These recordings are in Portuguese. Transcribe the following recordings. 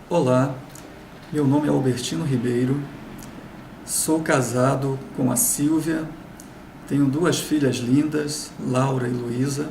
Olá, meu nome é Albertino Ribeiro, sou casado com a Sílvia, tenho duas filhas lindas, Laura e Luísa.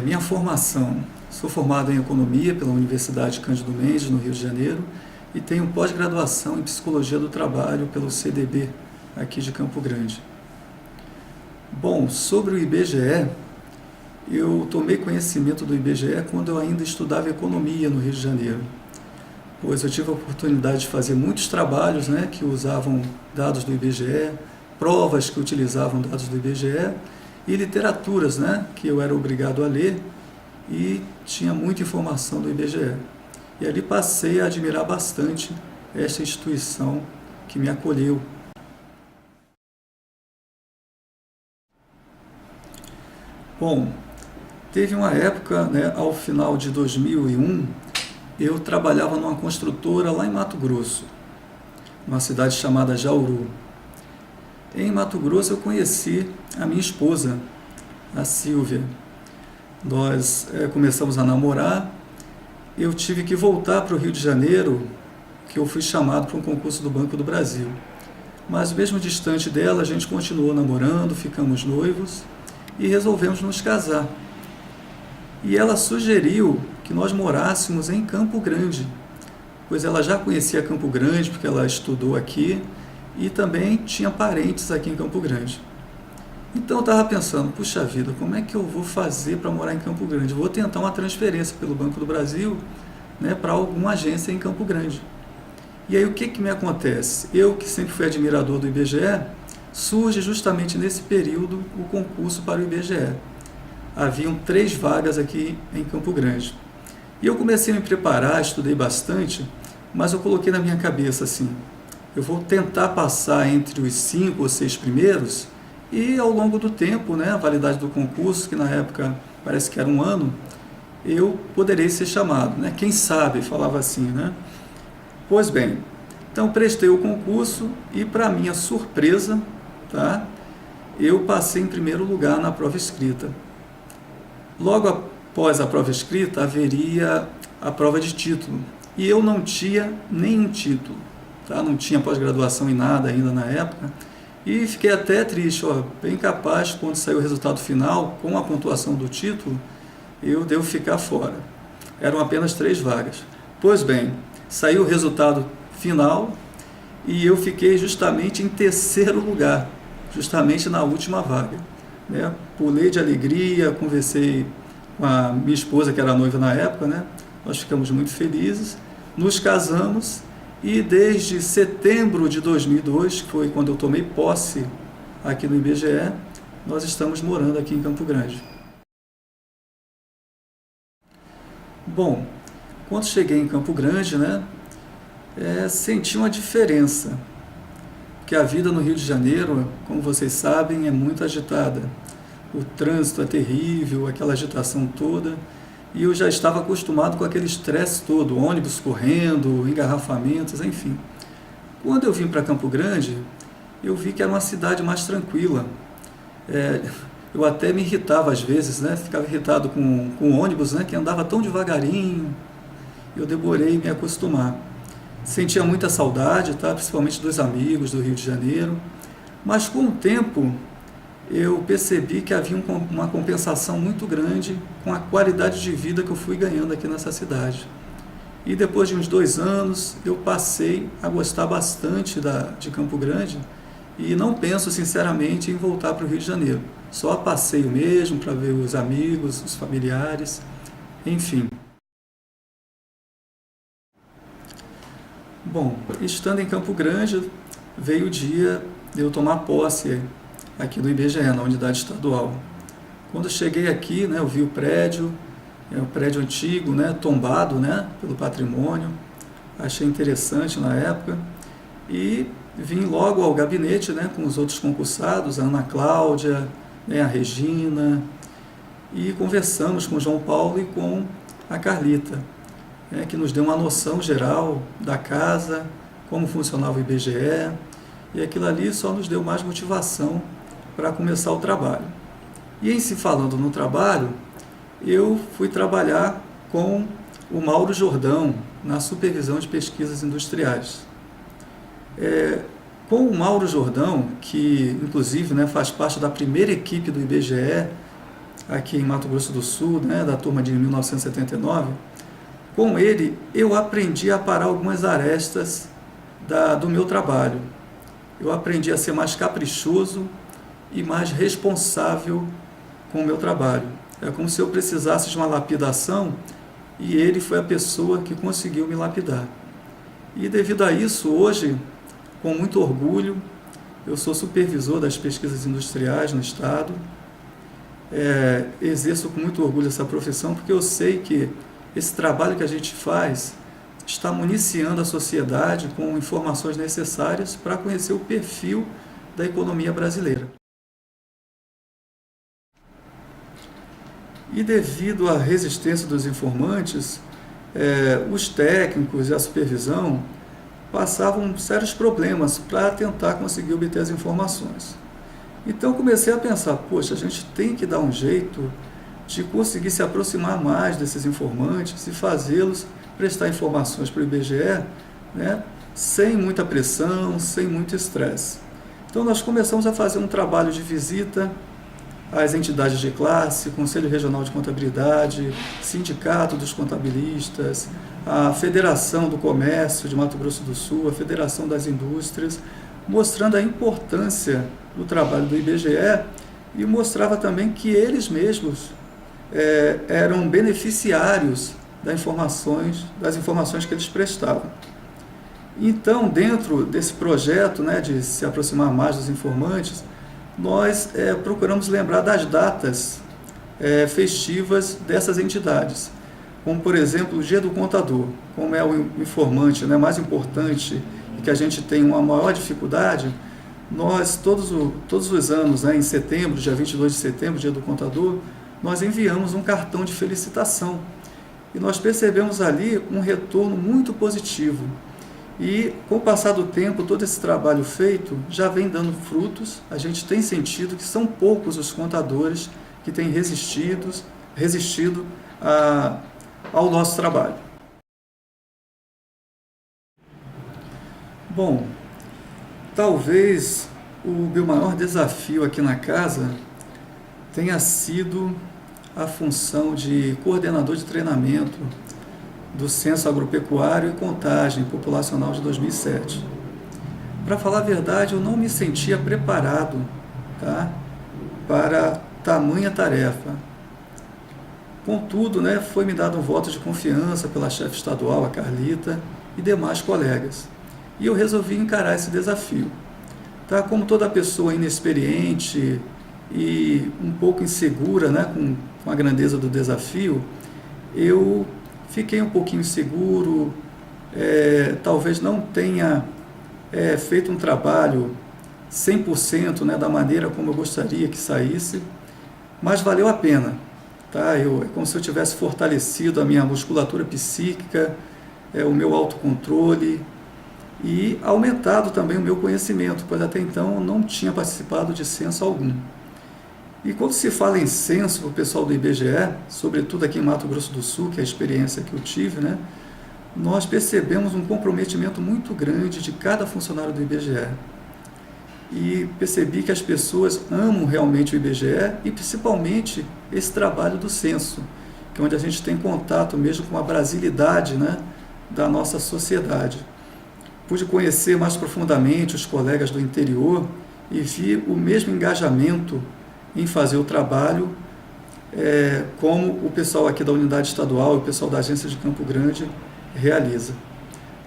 Minha formação, sou formado em Economia pela Universidade Cândido Mendes, no Rio de Janeiro, e tenho pós-graduação em Psicologia do Trabalho pelo CDB, aqui de Campo Grande. Bom, sobre o IBGE, eu tomei conhecimento do IBGE quando eu ainda estudava Economia no Rio de Janeiro, pois eu tive a oportunidade de fazer muitos trabalhos, que usavam dados do IBGE, provas que utilizavam dados do IBGE e literaturas, que eu era obrigado a ler e tinha muita informação do IBGE. E ali passei a admirar bastante esta instituição que me acolheu. Bom, teve uma época, ao final de 2001, eu trabalhava numa construtora lá em Mato Grosso, numa cidade chamada Jauru. Em Mato Grosso eu conheci a minha esposa, a Sílvia. Nós começamos a namorar, eu tive que voltar para o Rio de Janeiro, que eu fui chamado para um concurso do Banco do Brasil. Mas mesmo distante dela, a gente continuou namorando, ficamos noivos e resolvemos nos casar. E ela sugeriu que nós morássemos em Campo Grande, pois ela já conhecia Campo Grande, porque ela estudou aqui, e também tinha parentes aqui em Campo Grande. Então eu estava pensando, puxa vida, como é que eu vou fazer para morar em Campo Grande? Eu vou tentar uma transferência pelo Banco do Brasil, para alguma agência em Campo Grande. E aí o que me acontece? Eu, que sempre fui admirador do IBGE, surge justamente nesse período o concurso para o IBGE. Haviam 3 vagas aqui em Campo Grande. E eu comecei a me preparar, estudei bastante, mas eu coloquei na minha cabeça assim, eu vou tentar passar entre os 5 ou 6 primeiros e ao longo do tempo, a validade do concurso, que na época parece que era 1 ano, eu poderei ser chamado, Quem sabe, falava assim, Pois bem, então prestei o concurso e, para minha surpresa, eu passei em primeiro lugar na prova escrita. Logo após a prova escrita, haveria a prova de título. E eu não tinha nenhum título, não tinha pós-graduação em nada ainda na época. E fiquei até triste, bem capaz, quando saiu o resultado final, com a pontuação do título, eu devo ficar fora. Eram apenas 3 vagas. Pois bem, saiu o resultado final e eu fiquei justamente em terceiro lugar, justamente na última vaga. Pulei de alegria, conversei com a minha esposa, que era noiva na época, nós ficamos muito felizes, nos casamos e desde setembro de 2002, que foi quando eu tomei posse aqui no IBGE, nós estamos morando aqui em Campo Grande. Bom, quando cheguei em Campo Grande, senti uma diferença, porque a vida no Rio de Janeiro, como vocês sabem, é muito agitada. O trânsito é terrível, aquela agitação toda, e eu já estava acostumado com aquele estresse todo, ônibus correndo, engarrafamentos, enfim. Quando eu vim para Campo Grande, eu vi que era uma cidade mais tranquila. Eu até me irritava às vezes, ficava irritado com o ônibus, que andava tão devagarinho. Eu demorei a me acostumar. Sentia muita saudade, principalmente dos amigos do Rio de Janeiro, mas com o tempo eu percebi que havia uma compensação muito grande com a qualidade de vida que eu fui ganhando aqui nessa cidade. E depois de uns 2 anos, eu passei a gostar bastante de Campo Grande e não penso sinceramente em voltar para o Rio de Janeiro. Só a passeio mesmo, para ver os amigos, os familiares, enfim. Bom, estando em Campo Grande, veio o dia de eu tomar posse aqui do IBGE, na unidade estadual. Quando eu cheguei aqui, eu vi o prédio antigo, tombado, pelo patrimônio, achei interessante na época, e vim logo ao gabinete, com os outros concursados, a Ana Cláudia, a Regina, e conversamos com o João Paulo e com a Carlita, que nos deu uma noção geral da casa, como funcionava o IBGE, e aquilo ali só nos deu mais motivação para começar o trabalho. E em se falando no trabalho, eu fui trabalhar com o Mauro Jordão na supervisão de pesquisas industriais. Com o Mauro Jordão, que inclusive, né, faz parte da primeira equipe do IBGE, aqui em Mato Grosso do Sul, né, da turma de 1979, com ele eu aprendi a parar algumas arestas do meu trabalho. Eu aprendi a ser mais caprichoso e mais responsável com o meu trabalho. É como se eu precisasse de uma lapidação e ele foi a pessoa que conseguiu me lapidar. E devido a isso, hoje, com muito orgulho, eu sou supervisor das pesquisas industriais no Estado. Exerço com muito orgulho essa profissão porque eu sei que esse trabalho que a gente faz está municiando a sociedade com informações necessárias para conhecer o perfil da economia brasileira. E devido à resistência dos informantes, os técnicos e a supervisão passavam sérios problemas para tentar conseguir obter as informações. Então comecei a pensar, poxa, a gente tem que dar um jeito de conseguir se aproximar mais desses informantes e fazê-los prestar informações para o IBGE, né, sem muita pressão, sem muito estresse. Então nós começamos a fazer um trabalho de visita às entidades de classe, Conselho Regional de Contabilidade, Sindicato dos Contabilistas, a Federação do Comércio de Mato Grosso do Sul, a Federação das Indústrias, mostrando a importância do trabalho do IBGE e mostrava também que eles mesmos eram beneficiários das informações que eles prestavam. Então, dentro desse projeto, né, de se aproximar mais dos informantes, nós procuramos lembrar das datas festivas dessas entidades, como, por exemplo, o Dia do Contador, como é o informante, né, mais importante e que a gente tem uma maior dificuldade. Nós, todos os anos, né, em setembro, dia 22 de setembro, Dia do Contador, nós enviamos um cartão de felicitação. E nós percebemos ali um retorno muito positivo. E, com o passar do tempo, todo esse trabalho feito já vem dando frutos. A gente tem sentido que são poucos os contadores que têm resistido ao nosso trabalho. Bom, talvez o meu maior desafio aqui na casa tenha sido a função de coordenador de treinamento do Censo Agropecuário e Contagem Populacional de 2007. Para falar a verdade, eu não me sentia preparado, tá, para tamanha tarefa. Contudo, né, foi me dado um voto de confiança pela chefe estadual, a Carlita, e demais colegas. E eu resolvi encarar esse desafio. Tá? Como toda pessoa inexperiente e um pouco insegura, né, com a grandeza do desafio, eu fiquei um pouquinho inseguro, talvez não tenha feito um trabalho 100%, né, da maneira como eu gostaria que saísse, mas valeu a pena. Tá? É como se eu tivesse fortalecido a minha musculatura psíquica, o meu autocontrole e aumentado também o meu conhecimento, pois até então eu não tinha participado de censo algum. E quando se fala em censo, o pessoal do IBGE, sobretudo aqui em Mato Grosso do Sul, que é a experiência que eu tive, né, nós percebemos um comprometimento muito grande de cada funcionário do IBGE. E percebi que as pessoas amam realmente o IBGE e principalmente esse trabalho do censo, que é onde a gente tem contato mesmo com a brasilidade, né, da nossa sociedade. Pude conhecer mais profundamente os colegas do interior e vi o mesmo engajamento em fazer o trabalho, como o pessoal aqui da unidade estadual e o pessoal da agência de Campo Grande realiza.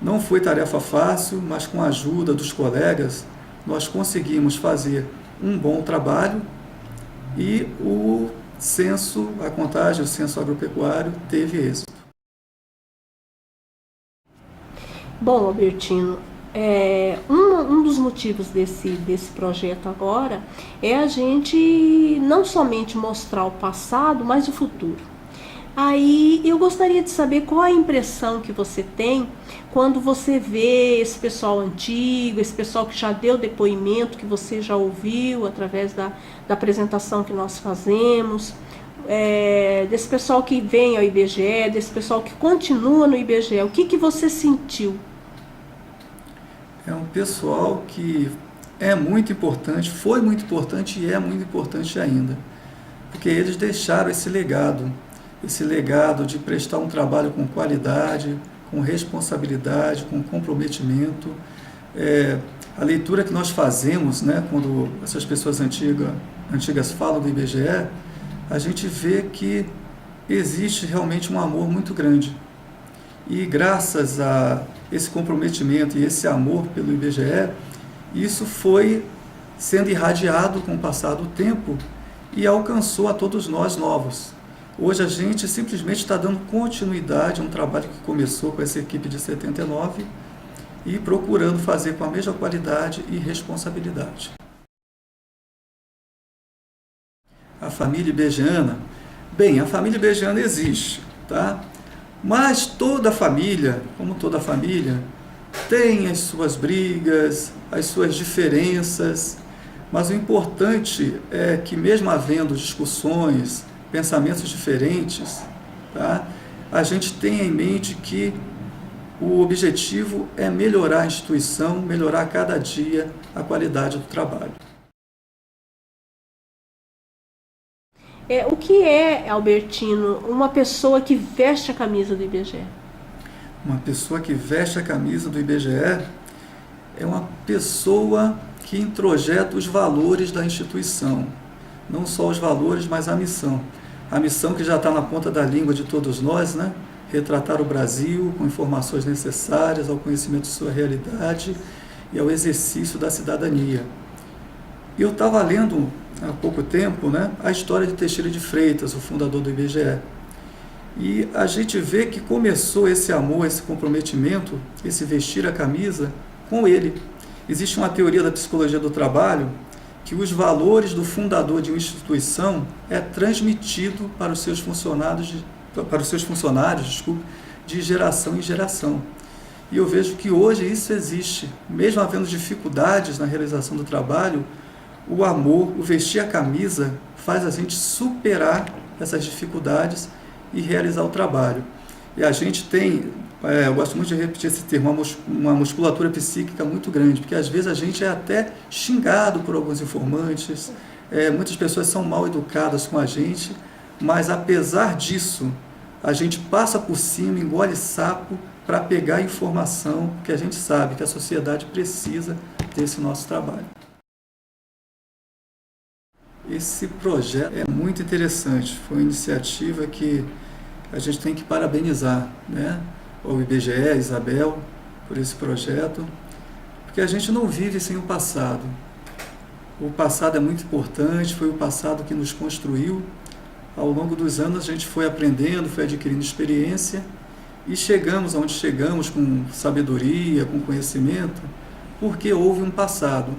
Não foi tarefa fácil, mas com a ajuda dos colegas, nós conseguimos fazer um bom trabalho e o censo, a contagem, o censo agropecuário teve êxito. Bom, Albertino, um dos motivos desse projeto agora é a gente não somente mostrar o passado, mas o futuro. Aí eu gostaria de saber qual a impressão que você tem quando você vê esse pessoal antigo, esse pessoal que já deu depoimento, que você já ouviu através da apresentação que nós fazemos. desse pessoal que vem ao IBGE, desse pessoal que continua no IBGE, o que você sentiu? É um pessoal que é muito importante, foi muito importante e é muito importante ainda, porque eles deixaram esse legado de prestar um trabalho com qualidade, com responsabilidade, com comprometimento. A leitura que nós fazemos, né, quando essas pessoas antigas falam do IBGE, a gente vê que existe realmente um amor muito grande. E graças a esse comprometimento e esse amor pelo IBGE, isso foi sendo irradiado com o passar do tempo e alcançou a todos nós novos. Hoje a gente simplesmente está dando continuidade a um trabalho que começou com essa equipe de 79 e procurando fazer com a mesma qualidade e responsabilidade. A família ibegiana, bem, a família ibegiana existe, tá? Mas toda família, como toda família, tem as suas brigas, as suas diferenças, mas o importante é que mesmo havendo discussões, pensamentos diferentes, tá? A gente tenha em mente que o objetivo é melhorar a instituição, melhorar a cada dia a qualidade do trabalho. O que é, Albertino, uma pessoa que veste a camisa do IBGE? Uma pessoa que veste a camisa do IBGE é uma pessoa que introjeta os valores da instituição. Não só os valores, mas a missão. A missão que já está na ponta da língua de todos nós, né? Retratar o Brasil com informações necessárias ao conhecimento de sua realidade e ao exercício da cidadania. Eu estava lendo há pouco tempo, né, a história de Teixeira de Freitas, o fundador do IBGE. E a gente vê que começou esse amor, esse comprometimento, esse vestir a camisa com ele. Existe uma teoria da psicologia do trabalho que os valores do fundador de uma instituição é transmitido para os seus funcionários, de geração em geração. E eu vejo que hoje isso existe. Mesmo havendo dificuldades na realização do trabalho, o amor, o vestir a camisa, faz a gente superar essas dificuldades e realizar o trabalho. E a gente tem, eu gosto muito de repetir esse termo, uma musculatura psíquica muito grande, porque às vezes a gente é até xingado por alguns informantes, muitas pessoas são mal educadas com a gente, mas apesar disso, a gente passa por cima, engole sapo para pegar a informação que a gente sabe que a sociedade precisa desse nosso trabalho. Esse projeto é muito interessante, foi uma iniciativa que a gente tem que parabenizar, né? O IBGE, a Isabel, por esse projeto, porque a gente não vive sem o passado. O passado é muito importante, foi o passado que nos construiu. Ao longo dos anos a gente foi aprendendo, foi adquirindo experiência e chegamos onde chegamos com sabedoria, com conhecimento, porque houve um passado.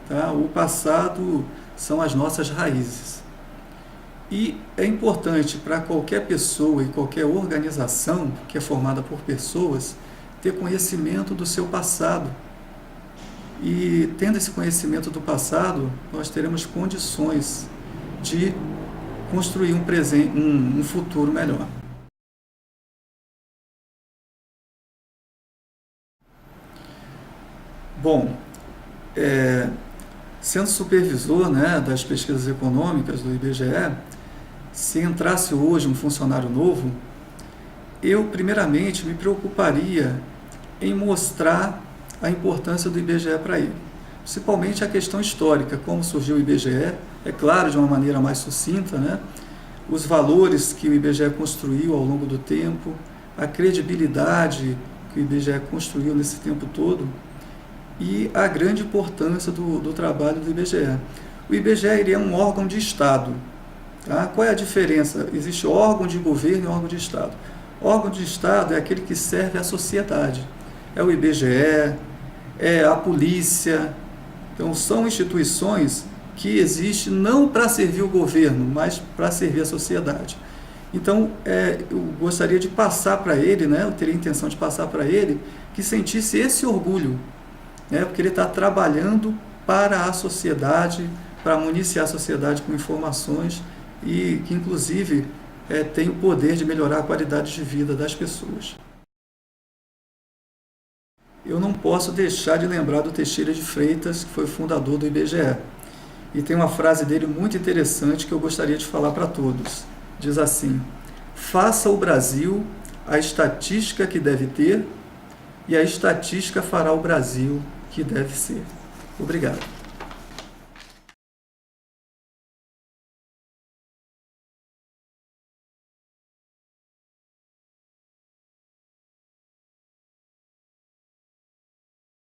Tá? O passado são as nossas raízes. E é importante para qualquer pessoa e qualquer organização que é formada por pessoas ter conhecimento do seu passado. E tendo esse conhecimento do passado, nós teremos condições de construir um futuro melhor. Bom, sendo supervisor, né, das pesquisas econômicas do IBGE, se entrasse hoje um funcionário novo, eu primeiramente me preocuparia em mostrar a importância do IBGE para ele. Principalmente a questão histórica, como surgiu o IBGE, é claro, de uma maneira mais sucinta, né? Os valores que o IBGE construiu ao longo do tempo, a credibilidade que o IBGE construiu nesse tempo todo e a grande importância do trabalho do IBGE. O IBGE ele é um órgão de Estado. Tá? Qual é a diferença? Existe órgão de governo e órgão de Estado. Órgão de Estado é aquele que serve à sociedade. É o IBGE, é a polícia. Então, são instituições que existem não para servir o governo, mas para servir a sociedade. Então, eu gostaria de passar para ele, né, eu teria a intenção de passar para ele, que sentisse esse orgulho, né, porque ele está trabalhando para a sociedade, para municiar a sociedade com informações e que, inclusive, tem o poder de melhorar a qualidade de vida das pessoas. Eu não posso deixar de lembrar do Teixeira de Freitas, que foi o fundador do IBGE. E tem uma frase dele muito interessante que eu gostaria de falar para todos. Diz assim: faça o Brasil a estatística que deve ter, e a estatística fará o Brasil que deve ser. Obrigado.